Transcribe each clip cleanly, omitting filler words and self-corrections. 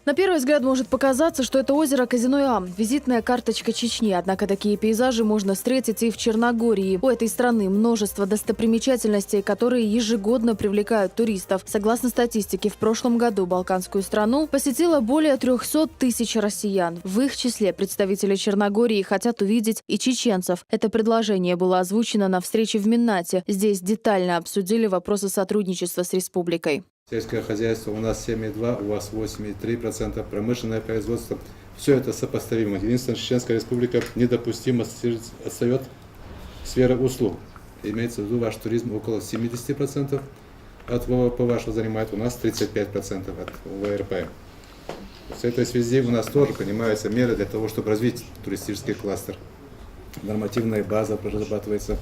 На первый взгляд может показаться, что это озеро Козиной-Ам – визитная карточка Чечни. Однако такие пейзажи можно встретить и в Черногории. У этой страны множество достопримечательностей, которые ежегодно привлекают туристов. Согласно статистике, в прошлом году балканскую страну посетило более 300 тысяч россиян. В их числе представители Черногории хотят увидеть и чеченцев. Это предложение было озвучено на встрече в Миннате. Здесь детально обсудили вопросы сотрудничества с республикой. Сельское хозяйство у нас 7,2, у вас 8,3%, промышленное производство. Все это сопоставимо. Единственное, Чеченская республика недопустимо отстает сфера услуг. Имеется в виду, ваш туризм около 70% от ВВП вашего занимает, у нас 35% от ВРП. В этой связи у нас тоже принимаются меры для того, чтобы развить туристический кластер. Нормативная база разрабатывается.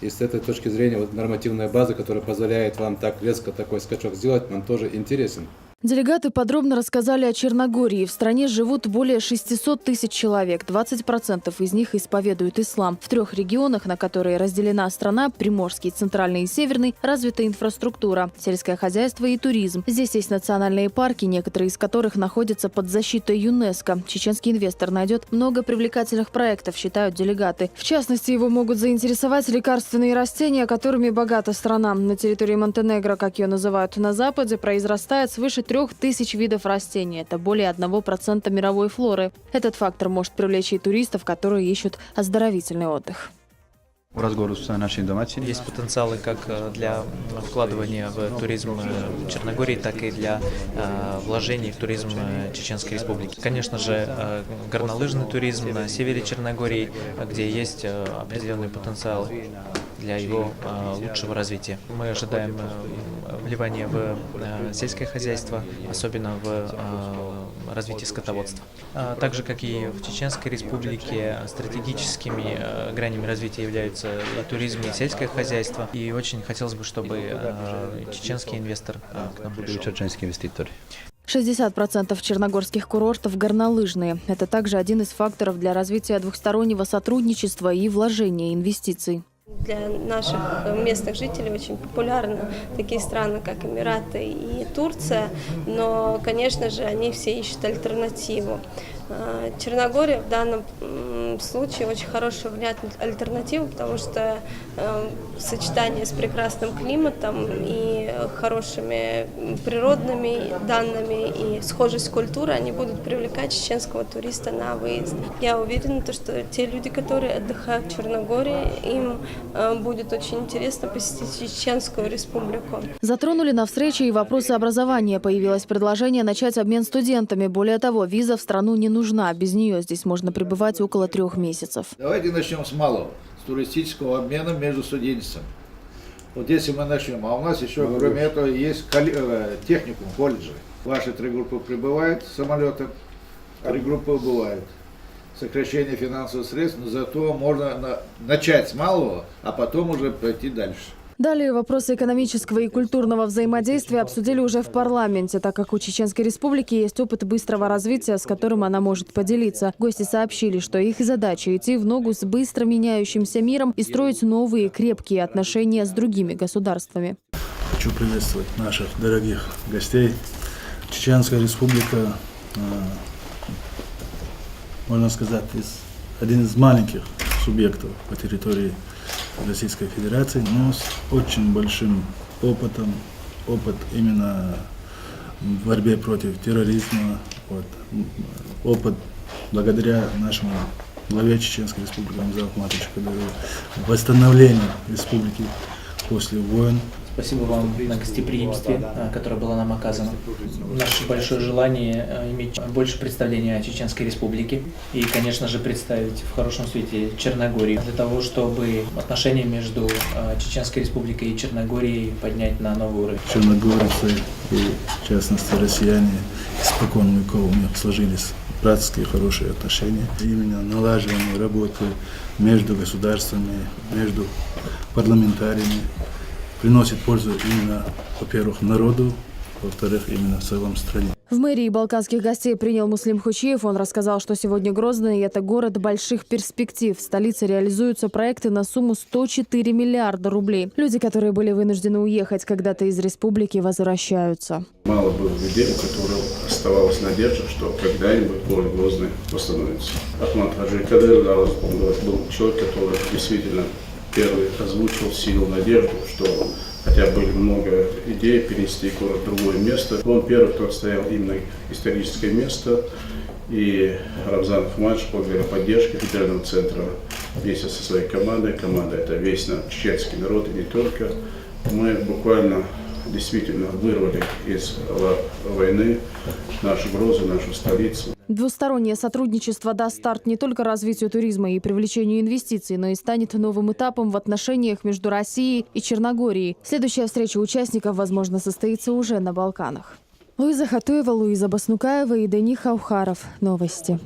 И с этой точки зрения нормативная база, которая позволяет вам так резко такой скачок сделать, нам тоже интересен. Делегаты подробно рассказали о Черногории. В стране живут более 600 тысяч человек. 20% из них исповедуют ислам. В 3 регионах, на которые разделена страна – Приморский, Центральный и Северный – развита инфраструктура, сельское хозяйство и туризм. Здесь есть национальные парки, некоторые из которых находятся под защитой ЮНЕСКО. Чеченский инвестор найдет много привлекательных проектов, считают делегаты. В частности, его могут заинтересовать лекарственные растения, которыми богата страна. На территории Монтенегро, как ее называют на Западе, произрастает свыше 3000 видов растений. Это более 1% мировой флоры. Этот фактор может привлечь и туристов, которые ищут оздоровительный отдых. Есть потенциалы как для вкладывания в туризм Черногории, так и для вложений в туризм Чеченской Республики. Конечно же, горнолыжный туризм на севере Черногории, где есть определенный потенциал для его лучшего развития. Мы ожидаем вливания в сельское хозяйство, особенно в развитие скотоводства. Так же, как и в Чеченской Республике, стратегическими гранями развития являются и туризм, и сельское хозяйство. И очень хотелось бы, чтобы чеченский инвестор к нам пришел. 60% черногорских курортов горнолыжные. Это также один из факторов для развития двухстороннего сотрудничества и вложения инвестиций. Для наших местных жителей очень популярны такие страны, как Эмираты и Турция, но, конечно же, они все ищут альтернативу. Черногория в данном случае очень хорошая альтернатива, потому что сочетание с прекрасным климатом и хорошими природными данными и схожесть культуры, они будут привлекать чеченского туриста на выезд. Я уверена, что те люди, которые отдыхают в Черногории, им будет очень интересно посетить Чеченскую республику. Затронули на встрече и вопросы образования. Появилось предложение начать обмен студентами. Более того, виза в страну не нужна. Без нее здесь можно пребывать около 3 месяцев. Давайте начнем с малого, с туристического обмена между студенчеством. Вот если мы начнем, а у нас еще, кроме этого, есть техникум, колледжи. Ваши 3 группы прибывают самолетом, 3 группы убывают. Сокращение финансовых средств, но зато можно начать с малого, а потом уже пойти дальше. Далее вопросы экономического и культурного взаимодействия обсудили уже в парламенте, так как у Чеченской Республики есть опыт быстрого развития, с которым она может поделиться. Гости сообщили, что их задача – идти в ногу с быстро меняющимся миром и строить новые крепкие отношения с другими государствами. Хочу приветствовать наших дорогих гостей. Чеченская Республика, можно сказать, один из маленьких субъектов по территории Российской Федерации, но с очень большим опытом, опыт именно в борьбе против терроризма, опыт благодаря нашему главе Чеченской Республики Рамзану Ахматовичу Кадырову, восстановления республики после войн. Спасибо вам на гостеприимстве, которое было нам оказано. Наше большое желание иметь больше представления о Чеченской Республике и, конечно же, представить в хорошем свете Черногорию, для того, чтобы отношения между Чеченской Республикой и Черногорией поднять на новый уровень. Черногорцы и, в частности, россияне, испокон веков у них сложились братские хорошие отношения. Именно налаживание работы между государствами, между парламентариями приносит пользу именно, во-первых, народу, во-вторых, именно в целом стране. В мэрии балканских гостей принял Муслим Хучиев. Он рассказал, что сегодня Грозный – это город больших перспектив. В столице реализуются проекты на сумму 104 миллиарда рублей. Люди, которые были вынуждены уехать когда-то из республики, возвращаются. Мало было людей, у которых оставалась надежда, что когда-нибудь город Грозный восстановится. Ахмад Хаджи Кадыр был человек, который действительно первый озвучил силу, надежду, что хотя были много идей перенести город в другое место. Он первый, кто отстоял именно историческое место. И Рамзан Ахмадович, благодаря поддержке федерального центра, вместе со своей командой, команда это весь чеченский народ и не только, мы буквально действительно вырвали из войны нашу Грозу, нашу столицу. Двустороннее сотрудничество даст старт не только развитию туризма и привлечению инвестиций, но и станет новым этапом в отношениях между Россией и Черногорией. Следующая встреча участников, возможно, состоится уже на Балканах. Луиза Хатуева, Луиза Баснукаева и Дени Хаухаров. Новости.